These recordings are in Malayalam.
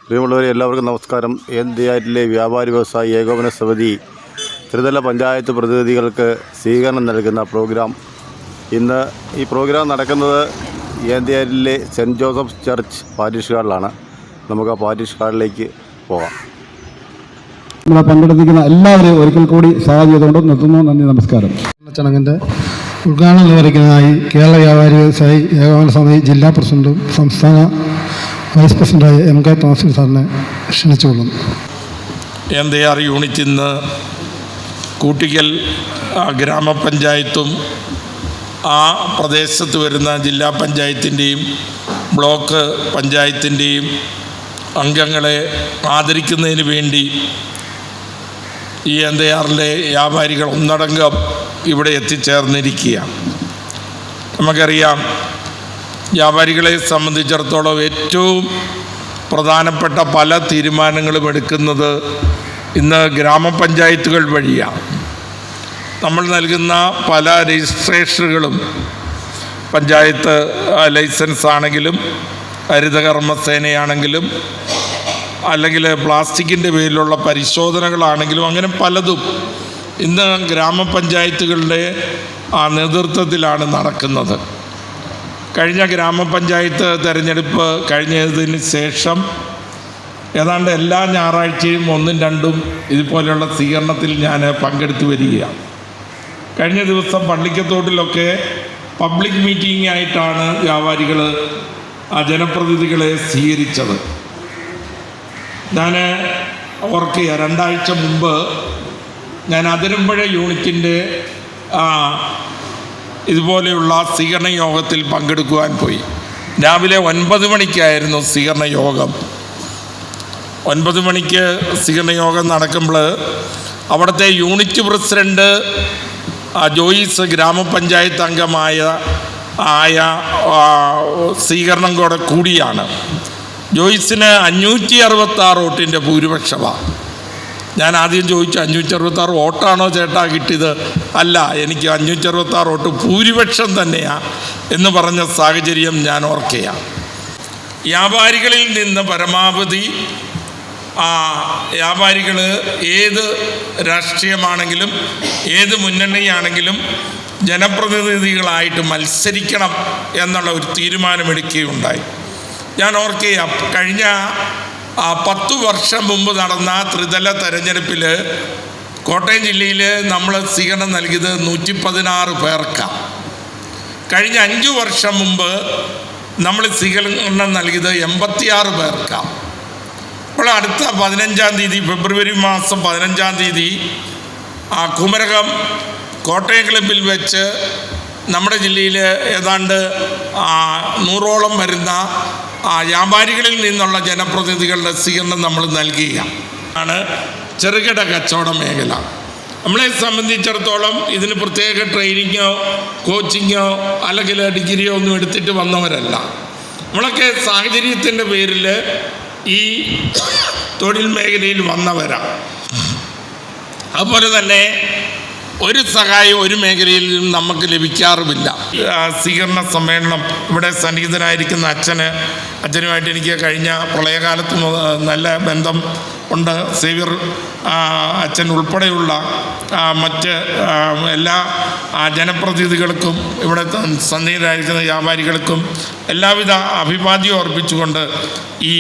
പ്രിയമുള്ളവരെ, എല്ലാവർക്കും നമസ്കാരം. NDAറ്റിലെ വ്യാപാരി വ്യവസായി ഏകോപന സമിതി ത്രിതല പഞ്ചായത്ത് പ്രതിനിധികൾക്ക് സ്വീകരണം നൽകുന്ന പ്രോഗ്രാം. ഇന്ന് ഈ പ്രോഗ്രാം നടക്കുന്നത് NDAറ്റിലെ സെൻറ്റ് ജോസഫ് ചർച്ച് പാരിഷ് ഹാളിലാണ്. നമുക്ക് ആ പാരിഷ് ഹാളിലേക്ക് പോകാം. നമ്മളെ പങ്കെടുപ്പിക്കുന്ന എല്ലാവരെയും ഒരിക്കൽ കൂടി സ്വാഗതം ചെയ്തുകൊണ്ട് നിർത്തുന്നു. നന്ദി, നമസ്കാരം. ചടങ്ങിൻ്റെ ഉദ്ഘാടനം നിർവഹിക്കുന്നതിനായി കേരള വ്യാപാരി വ്യവസായി ഏകോപന സമിതി ജില്ലാ പ്രസിഡന്റും സംസ്ഥാന വൈസ് പ്രസിഡന്റായ MK തോമസ് സാറിനെ ക്ഷണിച്ചുകൊള്ളുന്നു. NDR യൂണിറ്റ് ഇന്ന് കൂട്ടിക്കൽ ഗ്രാമപഞ്ചായത്തും ആ പ്രദേശത്ത് വരുന്ന ജില്ലാ പഞ്ചായത്തിൻ്റെയും ബ്ലോക്ക് പഞ്ചായത്തിൻ്റെയും അംഗങ്ങളെ ആദരിക്കുന്നതിന് വേണ്ടി ഈ NDRലെ വ്യാപാരികൾ ഒന്നടങ്കം ഇവിടെ എത്തിച്ചേർന്നിരിക്കുകയാണ്. നമുക്കറിയാം, വ്യാപാരികളെ സംബന്ധിച്ചിടത്തോളം ഏറ്റവും പ്രധാനപ്പെട്ട പല തീരുമാനങ്ങളും എടുക്കുന്നത് ഇന്ന് ഗ്രാമപഞ്ചായത്തുകൾ വഴിയാണ്. നമ്മൾ നൽകുന്ന പല രജിസ്ട്രേഷനുകളും പഞ്ചായത്ത് ലൈസൻസ് ആണെങ്കിലും ഹരിതകർമ്മസേനയാണെങ്കിലും അല്ലെങ്കിൽ പ്ലാസ്റ്റിക്കിൻ്റെ പേരിലുള്ള പരിശോധനകളാണെങ്കിലും അങ്ങനെ പലതും ഇന്ന് ഗ്രാമപഞ്ചായത്തുകളുടെ നേതൃത്വത്തിലാണ് നടക്കുന്നത്. കഴിഞ്ഞ ഗ്രാമപഞ്ചായത്ത് തിരഞ്ഞെടുപ്പ് കഴിഞ്ഞതിന് ശേഷം ഏതാണ്ട് എല്ലാ ഞായറാഴ്ചയും 1ഉം 2ഉം ഇതുപോലെയുള്ള സ്വീകരണത്തിൽ ഞാൻ പങ്കെടുത്തു വരികയാണ്. കഴിഞ്ഞ ദിവസം പള്ളിക്കത്തോട്ടിലൊക്കെ പബ്ലിക് മീറ്റിംഗ് ആയിട്ടാണ് വ്യാപാരികൾ ജനപ്രതിനിധികളെ സ്വീകരിച്ചത്. ഞാൻ ഓർക്കുക, 2 ആഴ്ച മുമ്പ് ഞാൻ അതിരമ്പുഴ യൂണിറ്റിൻ്റെ ഇതുപോലെയുള്ള സ്വീകരണ യോഗത്തിൽ പങ്കെടുക്കുവാൻ പോയി. രാവിലെ 9 മണിക്കായിരുന്നു സ്വീകരണ യോഗം. 9 മണിക്ക് സ്വീകരണ യോഗം നടക്കുമ്പോൾ അവിടുത്തെ യൂണിറ്റ് പ്രസിഡൻറ്റ് ജോയിസ് ഗ്രാമപഞ്ചായത്ത് അംഗമായ സ്വീകരണം കൂടിയാണ്. ജോയിസിന് 566 വോട്ടിൻ്റെ ഭൂരിപക്ഷമാണ്. ഞാൻ ആദ്യം ചോദിച്ചു, 566 വോട്ടാണോ ചേട്ടാ കിട്ടിയത്? അല്ല, എനിക്ക് 566 വോട്ട് ഭൂരിപക്ഷം തന്നെയാണ് എന്ന് പറഞ്ഞ സാഹചര്യം ഞാൻ ഓർക്കുകയാണ്. വ്യാപാരികളിൽ നിന്ന് പരമാവധി വ്യാപാരികൾ ഏത് രാഷ്ട്രീയമാണെങ്കിലും ഏത് മുന്നണിയാണെങ്കിലും ജനപ്രതിനിധികളായിട്ട് മത്സരിക്കണം എന്നുള്ള ഒരു തീരുമാനമെടുക്കുകയുണ്ടായി. ഞാൻ ഓർക്കുക, കഴിഞ്ഞ 10 വർഷം മുമ്പ് നടന്ന ത്രിതല തെരഞ്ഞെടുപ്പിൽ കോട്ടയം ജില്ലയിൽ നമ്മൾ സ്വീകരണം നൽകിയത് 116 പേർക്കാണ്. കഴിഞ്ഞ 5 വർഷം മുമ്പ് നമ്മൾ സ്വീകരണം നൽകിയത് 86 പേർക്കാണ്. അപ്പോൾ അടുത്ത 15-ാം തീയതി, ഫെബ്രുവരി മാസം 15-ാം തീയതി കുമരകം കോട്ടയം ക്ലബിൽ വെച്ച് നമ്മുടെ ജില്ലയിൽ ഏതാണ്ട് 100ഓളം വരുന്ന വ്യാപാരികളിൽ നിന്നുള്ള ജനപ്രതിനിധികളുടെ സ്വീകരണം നമ്മൾ നൽകുകയാണ്. ചെറുകിട കച്ചവട മേഖല നമ്മളെ സംബന്ധിച്ചിടത്തോളം ഇതിന് പ്രത്യേക ട്രെയിനിങ്ങോ കോച്ചിങ്ങോ അല്ലെങ്കിൽ ഡിഗ്രിയോ ഒന്നും എടുത്തിട്ട് വന്നവരല്ല. നമ്മളൊക്കെ സാഹചര്യത്തിൻ്റെ പേരിൽ ഈ തൊഴിൽ മേഖലയിൽ വന്നവരാണ്. അതുപോലെ തന്നെ ഒരു സഹായം ഒരു മേഖലയിലും നമുക്ക് ലഭിക്കാറുമില്ല. സ്വീകരണ സമ്മേളനം ഇവിടെ സന്നിഹിതനായിരിക്കുന്ന അച്ഛനുമായിട്ട് എനിക്ക് കഴിഞ്ഞ പ്രളയകാലത്ത് നല്ല ബന്ധം ഉണ്ട്. സേവ്യർ അച്ഛൻ ഉൾപ്പെടെയുള്ള മറ്റ് എല്ലാ ജനപ്രതിനിധികൾക്കും ഇവിടെ സന്നിഹിതരായിരിക്കുന്ന വ്യാപാരികൾക്കും എല്ലാവിധ അഭിവാദ്യവും അർപ്പിച്ചുകൊണ്ട് ഈ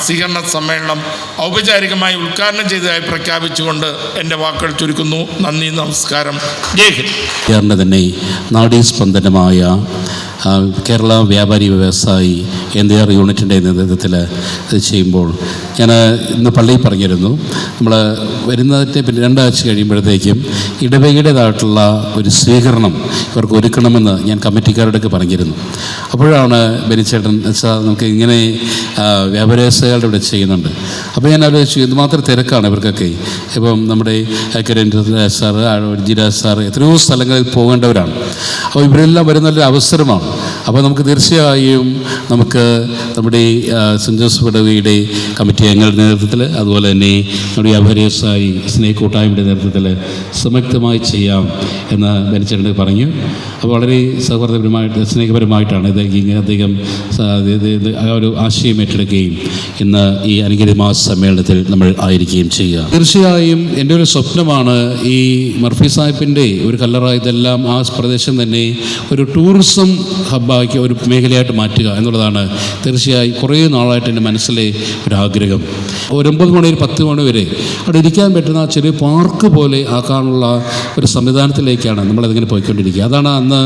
സ്വീകരണ സമ്മേളനം ഔപചാരികമായി ഉദ്ഘാടനം ചെയ്തതായി പ്രഖ്യാപിച്ചുകൊണ്ട് എൻ്റെ വാക്കുകൾ ചുരുക്കുന്നു. നന്ദി, നമസ്കാരം, ജയ് ഹിന്ദ്. തന്നെ നാഡീസ്പന്ദനമായ കേരള വ്യാപാരി വ്യവസായി NDR യൂണിറ്റിൻ്റെ നേതൃത്വത്തിൽ ഇത് ചെയ്യുമ്പോൾ ഞാൻ ഇന്ന് പള്ളിയിൽ പറഞ്ഞിരുന്നു, നമ്മൾ വരുന്നതിൻ്റെ പിന്നെ 2 ആഴ്ച കഴിയുമ്പോഴത്തേക്കും ഇടവകയുടേതായിട്ടുള്ള ഒരു സ്വീകരണം ഇവർക്ക് ഒരുക്കണമെന്ന് ഞാൻ കമ്മിറ്റിക്കാരോടൊക്കെ പറഞ്ഞിരുന്നു. അപ്പോഴാണ് ബെനിച്ചേട്ടൻ വെച്ചാൽ നമുക്ക് ഇങ്ങനെ വ്യാപാര വ്യവസായികളുടെ ഇവിടെ ചെയ്യുന്നുണ്ട്. അപ്പോൾ ഞാൻ ആലോചിച്ചു, എന്തുമാത്രം തിരക്കാണ് ഇവർക്കൊക്കെ. ഇപ്പം നമ്മുടെ സാറ്, ജിരാജ് സാറ് എത്രയോ സ്ഥലങ്ങളിൽ പോകേണ്ടവരാണ്. അപ്പോൾ ഇവരെല്ലാം വരുന്നൊരു അവസരമാണ്. അപ്പോൾ നമുക്ക് തീർച്ചയായും നമുക്ക് നമ്മുടെ സെൻറ്റ് ജോസഫ് ഇടവകയുടെ കമ്മിറ്റി അംഗങ്ങളുടെ നേതൃത്വത്തിൽ അതുപോലെ തന്നെ നമ്മുടെ വ്യാപാരി വ്യവസായി സ്നേഹക്കൂട്ടായ്മയുടെ നേതൃത്വത്തിൽ സംയുക്തമായി ചെയ്യാം എന്ന് ബെനിച്ചേട്ടൻ പറഞ്ഞു. അപ്പോൾ വളരെ സൗഹൃദപരമായിട്ട് സ്നേഹപരമായിട്ടാണ് അദ്ദേഹം ഒരു ആശയം ഏറ്റെടുക്കുകയും ഇന്ന് ഈ അനുഗ്രഹീതമായ സമ്മേളനത്തിൽ നമ്മൾ ആയിരിക്കുകയും ചെയ്യുക. തീർച്ചയായും എൻ്റെ ഒരു സ്വപ്നമാണ് ഈ മർഫി സാഹിബിൻ്റെ ഒരു കല്ലറ ഇതെല്ലാം ആ പ്രദേശം തന്നെ ഒരു ടൂറിസം ഹബ്ബാക്കി ഒരു മേഖലയായിട്ട് മാറ്റുക എന്നുള്ളതാണ് തീർച്ചയായും കുറേ നാളായിട്ട് എൻ്റെ മനസ്സിലെ ഒരാഗ്രഹം. ഒരു 9 മണി 10 മണി വരെ അവിടെ ഇരിക്കാൻ പറ്റുന്ന ചെറിയ പാർക്ക് പോലെ ആക്കാനുള്ള ഒരു സംവിധാനത്തിലേക്കാണ് നമ്മളതിങ്ങനെ പോയിക്കൊണ്ടിരിക്കുക. അതാണ് അന്ന്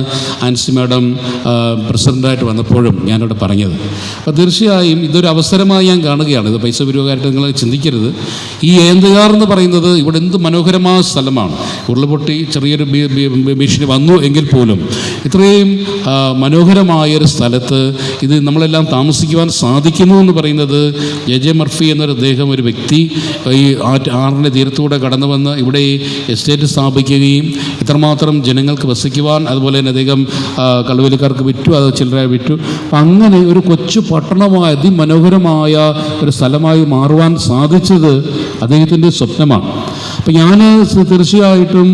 ആൻസി മാഡം പ്രസിഡൻ്റായിട്ട് വന്നപ്പോഴും ഞാനവിടെ പറഞ്ഞത്. അപ്പോൾ തീർച്ചയായും ഇതൊരു അവസരമായി ഞാൻ കാണുകയാണ്. ഇത് പൈസ പിരിവുകാരായിട്ട് നിങ്ങൾ ചിന്തിക്കരുത്. ഈ ഏന്തയാർ എന്ന് പറയുന്നത് ഇവിടെ എന്ത് മനോഹരമായ സ്ഥലമാണ്. ഉരുളുപൊട്ടി ചെറിയൊരു ഭീഷണി വന്നു എങ്കിൽ പോലും ഇത്രയും മനോഹരമായൊരു സ്ഥലത്ത് ഇത് നമ്മളെല്ലാം താമസിക്കുവാൻ സാധിക്കുന്നു എന്ന് പറയുന്നത് ജെ മർഫി എന്നൊരു അദ്ദേഹം ഒരു വ്യക്തി ഈ ആറിൻ്റെ തീരത്തൂടെ കടന്നു വന്ന് ഇവിടെ എസ്റ്റേറ്റ് സ്ഥാപിക്കുകയും ഇത്രമാത്രം ജനങ്ങൾക്ക് വസിക്കുവാൻ, അതുപോലെ തന്നെ അദ്ദേഹം കള്ളുവലിക്കാർക്ക് വിറ്റു, അത് ചില്ലറ വിറ്റു. അപ്പം അങ്ങനെ ഒരു കൊച്ചു പട്ടണമായ അതിമനോഹരമായ ഒരു സ്ഥലമായി മാറുവാൻ സാധിച്ചത് അദ്ദേഹത്തിൻ്റെ സ്വപ്നമാണ്. അപ്പം ഞാൻ തീർച്ചയായിട്ടും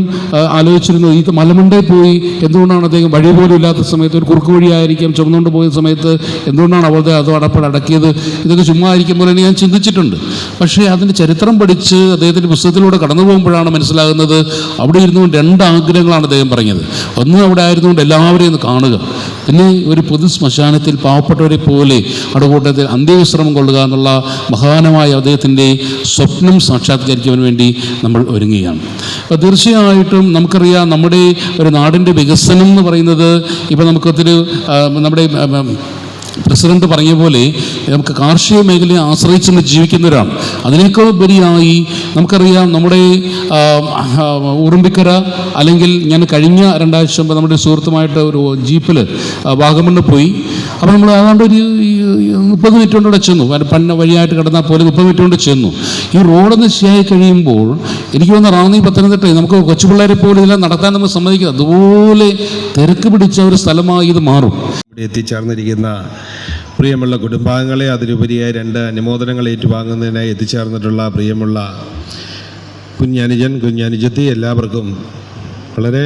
ആലോചിച്ചിരുന്നു, ഈ മലമണ്ടയിൽ പോയി എന്തുകൊണ്ടാണ് അദ്ദേഹം വഴി പോലും ഇല്ലാത്ത സമയത്ത് ഒരു കുറുക്ക് വഴിയായിരിക്കും ചുമന്നുകൊണ്ട് പോയ സമയത്ത് എന്തുകൊണ്ടാണ് അവളുടെ അത് അടപ്പടക്കിയത്, ഇതൊക്കെ ചുമ്മാ ആയിരിക്കും പോലെ ഞാൻ ചിന്തിച്ചിട്ടുണ്ട്. പക്ഷേ അതിൻ്റെ ചരിത്രം പഠിച്ച് അദ്ദേഹത്തിൻ്റെ പുസ്തകത്തിലൂടെ കടന്നു പോകുമ്പോഴാണ് മനസ്സിലാകുന്നത് അവിടെ ഇരുന്നുകൊണ്ട് 2 ആഗ്രഹങ്ങളാണ് അദ്ദേഹം പറഞ്ഞത്. ഒന്ന്, അവിടെ ആയിരുന്നുകൊണ്ട് എല്ലാവരെയും ഒന്ന് കാണുക. പിന്നെ ഒരു പൊതു ശ്മശാനത്തിൽ പാവപ്പെട്ടവരെ പോലെ അടുകൂട്ടത്തിൽ അന്ത്യവിശ്രമം കൊള്ളുക എന്നുള്ള മഹാനമായ അദ്ദേഹത്തിൻ്റെ സ്വപ്നം സാക്ഷാത്കരിക്കുവാൻ വേണ്ടി നമ്മൾ ഒരുങ്ങുകയാണ്. അപ്പോൾ തീർച്ചയായിട്ടും നമുക്കറിയാം നമ്മുടെ ഒരു നാടിൻ്റെ വികസനം എന്ന് പറയുന്നത് ഇപ്പോൾ നമുക്കൊത്തിരി നമ്മുടെ പ്രസിഡന്റ് പറഞ്ഞ പോലെ നമുക്ക് കാർഷിക മേഖലയെ ആശ്രയിച്ച് നമ്മൾ ജീവിക്കുന്നവരാണ്. അതിനേക്കാൾ ഉപരിയായി നമുക്കറിയാം നമ്മുടെ ഉറുമ്പിക്കര, അല്ലെങ്കിൽ ഞാൻ കഴിഞ്ഞ 2 ആഴ്ച മുമ്പ് നമ്മുടെ സുഹൃത്തുമായിട്ട് ഒരു ജീപ്പിൽ വാഗമണ്ണ് പോയി. അപ്പോൾ നമ്മൾ ഏതാണ്ട് ഒരു 30 മിനിറ്റ് കൊണ്ട് ചെന്നു. പന്ന വഴിയായിട്ട് കിടന്നാൽ പോലെ 30 മിനിറ്റ് കൊണ്ട് ചെന്നു. ഈ റോഡൊന്ന് ശരിയായി കഴിയുമ്പോൾ എനിക്ക് തോന്നുന്ന റാന്നി പത്തനംതിട്ട നമുക്ക് കൊച്ചു പിള്ളേരെ പോലും ഇതെല്ലാം നടത്താൻ നമ്മൾ സമ്മതിക്കുക. അതുപോലെ തിരക്ക് പിടിച്ച ഒരു സ്ഥലമായി ഇത് മാറും. ഇവിടെ എത്തിച്ചേർന്നിരിക്കുന്ന പ്രിയമുള്ള കുടുംബാംഗങ്ങളെ, അതിലുപരിയായി 2 അനുമോദനങ്ങൾ ഏറ്റുവാങ്ങുന്നതിനായി എത്തിച്ചേർന്നിട്ടുള്ള പ്രിയമുള്ള കുഞ്ഞനുജത്തി, എല്ലാവർക്കും വളരെ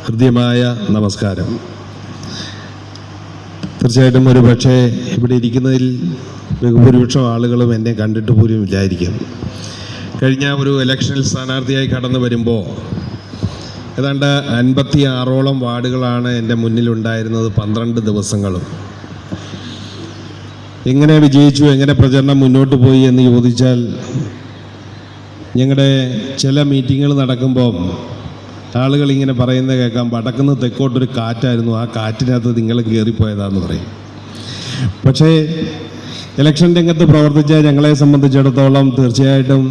ഹൃദ്യമായ നമസ്കാരം. തീർച്ചയായിട്ടും ഒരു പക്ഷേ ഇവിടെ ഇരിക്കുന്നതിൽ ബഹുഭൂരിപക്ഷം ആളുകളും എന്നെ കണ്ടിട്ട് പോലും ഇല്ലായിരിക്കും. കഴിഞ്ഞ ഒരു ഇലക്ഷനിൽ സ്ഥാനാർത്ഥിയായി കടന്നു വരുമ്പോൾ ഏതാണ്ട് 56ഓളം വാർഡുകളാണ് എൻ്റെ മുന്നിലുണ്ടായിരുന്നത് 12 ദിവസങ്ങളും. എങ്ങനെ വിജയിച്ചു, എങ്ങനെ പ്രചരണം മുന്നോട്ട് പോയി എന്ന് ചോദിച്ചാൽ, ഞങ്ങളുടെ ചില മീറ്റിങ്ങുകൾ നടക്കുമ്പോൾ ആളുകൾ ഇങ്ങനെ പറയുന്നത് കേൾക്കാം, വടക്കുന്ന് തെക്കോട്ടൊരു കാറ്റായിരുന്നു, ആ കാറ്റിനകത്ത് നിങ്ങൾ കയറിപ്പോയതാന്ന് പറയും. പക്ഷേ ഇലക്ഷൻ രംഗത്ത് പ്രവർത്തിച്ച ഞങ്ങളെ സംബന്ധിച്ചിടത്തോളം തീർച്ചയായിട്ടും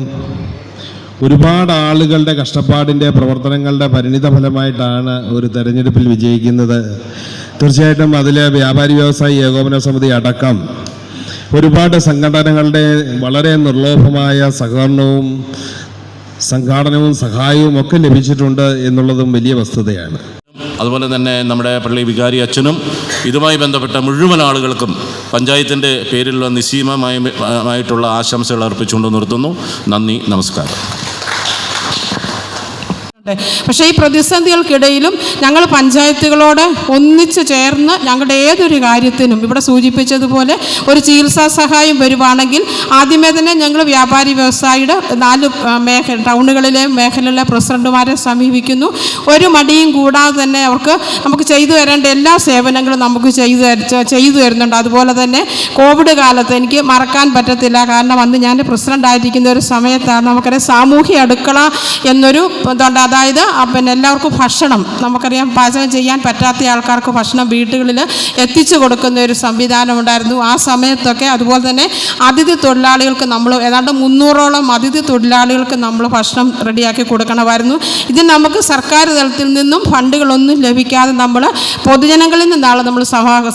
ഒരുപാട് ആളുകളുടെ കഷ്ടപ്പാടിൻ്റെ പ്രവർത്തനങ്ങളുടെ പരിണിത ഫലമായിട്ടാണ് ഒരു തെരഞ്ഞെടുപ്പിൽ വിജയിക്കുന്നത്. തീർച്ചയായിട്ടും അതിൽ വ്യാപാരി വ്യവസായി ഏകോപന സമിതി അടക്കം ഒരുപാട് സംഘടനകളുടെ വളരെ നിർലോഭമായ സഹകരണവും സംഘാടനവും സഹായവും ഒക്കെ ലഭിച്ചിട്ടുണ്ട് എന്നുള്ളതും വലിയ വസ്തുതയാണ്. അതുപോലെ തന്നെ നമ്മുടെ പള്ളി വികാരി അച്ഛനും ഇതുമായി ബന്ധപ്പെട്ട മുഴുവൻ ആളുകൾക്കും പഞ്ചായത്തിൻ്റെ പേരിലുള്ള നിസ്സീമമായിട്ടുള്ള ആശംസകൾ അർപ്പിച്ചുകൊണ്ട് നിർത്തുന്നു. നന്ദി, നമസ്കാരം. പക്ഷേ ഈ പ്രതിസന്ധികൾക്കിടയിലും ഞങ്ങൾ പഞ്ചായത്തുകളോട് ഒന്നിച്ച് ചേർന്ന് ഞങ്ങളുടെ ഏതൊരു കാര്യത്തിനും ഇവിടെ സൂചിപ്പിച്ചതുപോലെ ഒരു ചികിത്സാ സഹായം വരുവാണെങ്കിൽ ആദ്യമേ തന്നെ ഞങ്ങൾ വ്യാപാരി വ്യവസായിയുടെ 4 ടൗണുകളിലെ മേഖലയിലെ പ്രസിഡന്റുമാരെ സമീപിക്കുന്നു. ഒരു മടിയും കൂടാതെ തന്നെ അവർക്ക് നമുക്ക് ചെയ്തു തരേണ്ട എല്ലാ സേവനങ്ങളും നമുക്ക് ചെയ്തു തരുന്നുണ്ട്. അതുപോലെ തന്നെ കോവിഡ് കാലത്ത് എനിക്ക് മറക്കാൻ പറ്റത്തില്ല, കാരണം അന്ന് ഞാൻ പ്രസിഡന്റ് ആയിരിക്കുന്ന ഒരു സമയത്താണ് നമുക്കറിയാം സാമൂഹ്യ അടുക്കള എന്നൊരു ഇതുണ്ട്. അതായത് പിന്നെ എല്ലാവർക്കും ഭക്ഷണം, നമുക്കറിയാം പാചകം ചെയ്യാൻ പറ്റാത്ത ആൾക്കാർക്ക് ഭക്ഷണം വീടുകളിൽ എത്തിച്ചു കൊടുക്കുന്ന ഒരു സംവിധാനം ഉണ്ടായിരുന്നു ആ സമയത്തൊക്കെ. അതുപോലെ തന്നെ അതിഥി തൊഴിലാളികൾക്ക് നമ്മൾ ഏതാണ്ട് 300ഓളം അതിഥി തൊഴിലാളികൾക്ക് നമ്മൾ ഭക്ഷണം റെഡിയാക്കി കൊടുക്കണമായിരുന്നു. ഇത് നമുക്ക് സർക്കാർ തലത്തിൽ നിന്നും ഫണ്ടുകളൊന്നും ലഭിക്കാതെ നമ്മൾ പൊതുജനങ്ങളിൽ നിന്നാണ് നമ്മൾ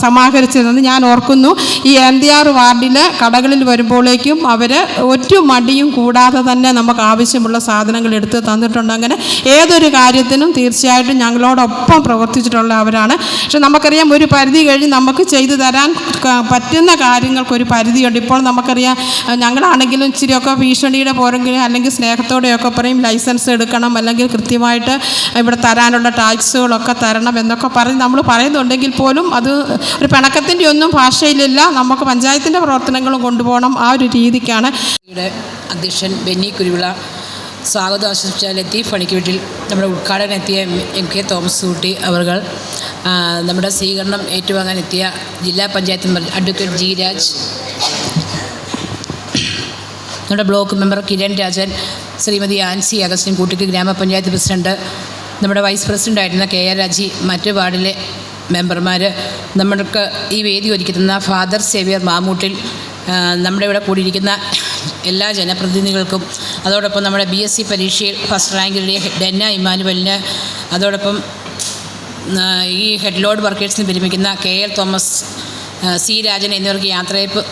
സമാഹരിച്ചിരുന്നത്. ഞാൻ ഓർക്കുന്നു, ഈ NDR വാർഡിൽ കടകളിൽ വരുമ്പോഴേക്കും അവർ ഒരു മടിയും കൂടാതെ തന്നെ നമുക്ക് ആവശ്യമുള്ള സാധനങ്ങൾ എടുത്ത് തന്നിട്ടുണ്ട്. അങ്ങനെ ഏതൊരു കാര്യത്തിനും തീർച്ചയായിട്ടും ഞങ്ങളോടൊപ്പം പ്രവർത്തിച്ചിട്ടുള്ള അവരാണ്. പക്ഷെ നമുക്കറിയാം ഒരു പരിധി കഴിഞ്ഞ് നമുക്ക് ചെയ്തു തരാൻ പറ്റുന്ന കാര്യങ്ങൾക്കൊരു പരിധിയുണ്ട്. ഇപ്പോൾ നമുക്കറിയാം ഞങ്ങളാണെങ്കിലും ഇച്ചിരിയൊക്കെ ഭീഷണിയുടെ പോരെങ്കിലും അല്ലെങ്കിൽ സ്നേഹത്തോടെയൊക്കെ പറയും ലൈസൻസ് എടുക്കണം, അല്ലെങ്കിൽ കൃത്യമായിട്ട് ഇവിടെ തരാനുള്ള ടാക്സുകളൊക്കെ തരണം എന്നൊക്കെ പറഞ്ഞ് നമ്മൾ പറയുന്നുണ്ടെങ്കിൽ പോലും അത് ഒരു പിണക്കത്തിൻ്റെ ഒന്നും ഭാഷയിലില്ല. നമുക്ക് പഞ്ചായത്തിൻ്റെ പ്രവർത്തനങ്ങളും കൊണ്ടുപോകണം, ആ ഒരു രീതിക്കാണ്. അധ്യക്ഷൻ ബെന്നി കുരുവിള സ്വാഗതം ആശംസിച്ച ലത്തീഫ് പണിക്ക് വീട്ടിൽ നമ്മുടെ ഉദ്ഘാടനം എത്തിയ MK തോമസ് കുട്ടി അവർ, നമ്മുടെ സ്വീകരണം ഏറ്റുവാങ്ങാൻ എത്തിയ ജില്ലാ panchayat member advocate G Raj, നമ്മുടെ ബ്ലോക്ക് മെമ്പർ കിരൺ രാജൻ, ശ്രീമതി ആൻസി അഗസ്റ്റിൻ കൂട്ടിക്ക് ഗ്രാമപഞ്ചായത്ത് പ്രസിഡന്റ്, നമ്മുടെ വൈസ് പ്രസിഡൻ്റായിരുന്ന KR രാജി, മറ്റ് വാർഡിലെ മെമ്പർമാർ, നമ്മൾക്ക് ഈ വേദി ഒരുക്കുന്ന ഫാദർ സേവിയർ മാമൂട്ടിൽ, നമ്മുടെ ഇവിടെ കൂടിയിരിക്കുന്ന എല്ലാ ജനപ്രതിനിധികൾക്കും, അതോടൊപ്പം നമ്മുടെ BSc പരീക്ഷയിൽ ഫസ്റ്റ് റാങ്ക് നേടിയ ഡെന്ന ഇമ്മാനുവലിന്, അതോടൊപ്പം ഈ ഹെഡ് ലോഡ് വർക്കേഴ്സിന് വിരമിക്കുന്ന KL തോമസ്, C രാജൻ എന്നിവർക്ക് യാത്രയയപ്പ്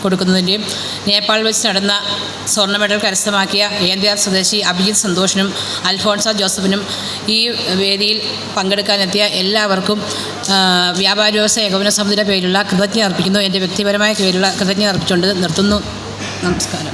കൊടുക്കുന്നതിൻ്റെയും നേപ്പാൾ വെച്ച് നടന്ന സ്വർണ്ണ മെഡൽ കരസ്ഥമാക്കിയ ANDR സ്വദേശി അഭിജിത്ത് സന്തോഷിനും അൽഫോൺസ ജോസഫിനും ഈ വേദിയിൽ പങ്കെടുക്കാനെത്തിയ എല്ലാവർക്കും വ്യാപാരി വ്യവസായ ഏകോപന സമിതിയുടെ പേരിലുള്ള കൃതജ്ഞത അർപ്പിക്കുന്നു. എൻ്റെ വ്യക്തിപരമായ പേരിലുള്ള കൃതജ്ഞത അർപ്പിച്ചുകൊണ്ട് നിർത്തുന്നു. നമസ്കാരം.